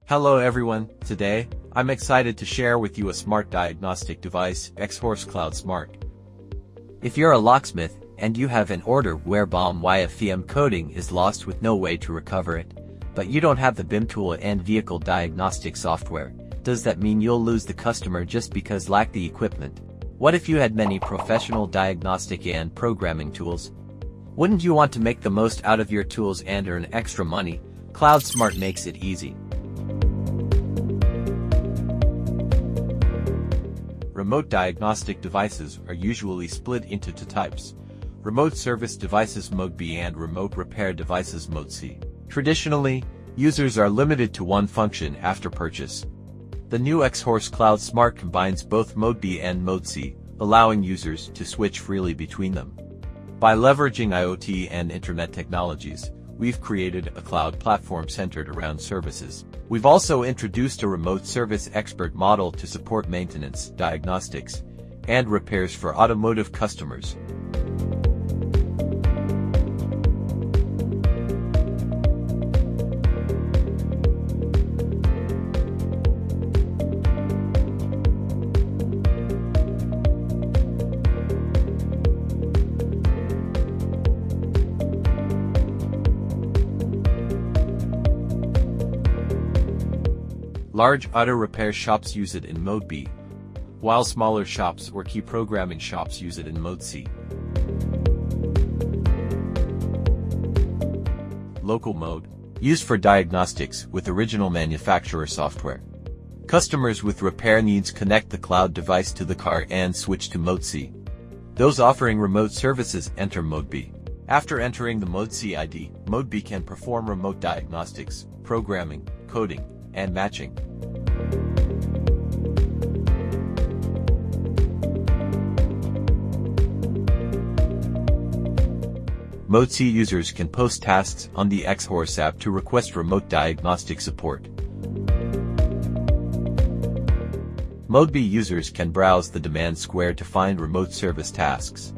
Hello everyone, today, I'm excited to share with you a smart diagnostic device, XHorse Cloud Smart. If you're a locksmith, and you have an order where BOM YFM coding is lost with no way to recover it, but you don't have the BIM tool and vehicle diagnostic software, does that mean you'll lose the customer just because lack the equipment? What if you had many professional diagnostic and programming tools? Wouldn't you want to make the most out of your tools and earn extra money? Cloud Smart makes it easy. Remote diagnostic devices are usually split into two types: remote service devices Mode B and remote repair devices Mode C. Traditionally, users are limited to one function after purchase. The new XHorse Cloud Smart combines both Mode B and Mode C, allowing users to switch freely between them. By leveraging IoT and Internet technologies, we've created a cloud platform centered around services. We've also introduced a remote service expert model to support maintenance, diagnostics, and repairs for automotive customers. Large auto repair shops use it in Mode B, while smaller shops or key programming shops use it in Mode C. Local mode, used for diagnostics with original manufacturer software. Customers with repair needs connect the cloud device to the car and switch to Mode C. Those offering remote services enter Mode B. After entering the Mode C ID, Mode B can perform remote diagnostics, programming, coding, and matching. Mode C users can post tasks on the XHorse app to request remote diagnostic support. Mode B users can browse the demand square to find remote service tasks.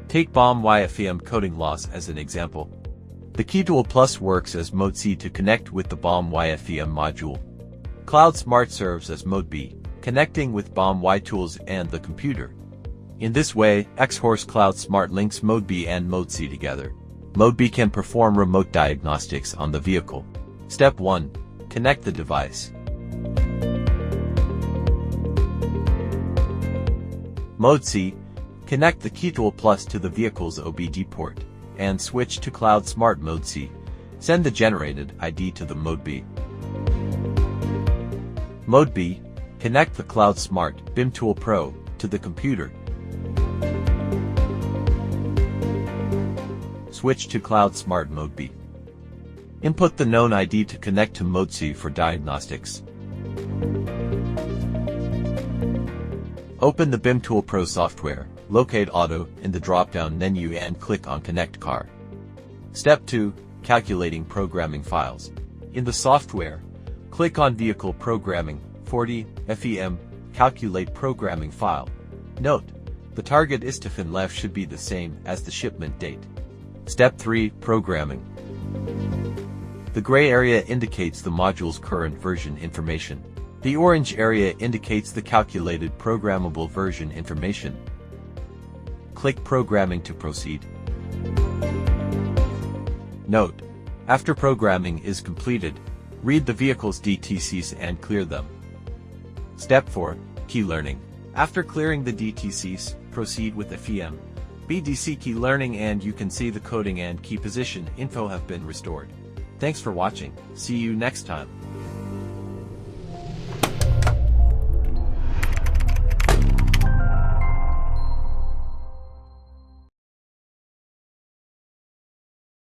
Take BOM YFM coding loss as an example. The Key Tool Plus works as Mode C to connect with the BOM YFM module. Cloud Smart serves as Mode B, connecting with BOM Y tools and the computer. In this way, XHorse Cloud Smart links Mode B and Mode C together. Mode B can perform remote diagnostics on the vehicle. Step 1. Connect the device. Mode C. Connect the Key Tool Plus to the vehicle's OBD port, and switch to Cloud Smart Mode C. Send the generated ID to the Mode B. Mode B. Connect the Cloud Smart BIM Tool Pro to the computer. Switch to Cloud Smart Mode B. Input the known ID to connect to Mode C for diagnostics. Open the BIM Tool Pro software. Locate Auto in the drop-down menu and click on Connect Car. Step 2. Calculating programming files. In the software, click on Vehicle Programming, 40 FEM, Calculate Programming File. Note, the target ISTIFIN left should be the same as the shipment date. Step 3. Programming. The gray area indicates the module's current version information. The orange area indicates the calculated programmable version information. Click Programming to proceed. Note: after programming is completed, read the vehicle's DTCs and clear them. Step 4. Key learning. After clearing the DTCs, proceed with FEM. BDC key learning and you can see the coding and key position info have been restored. Thanks for watching. See you next time.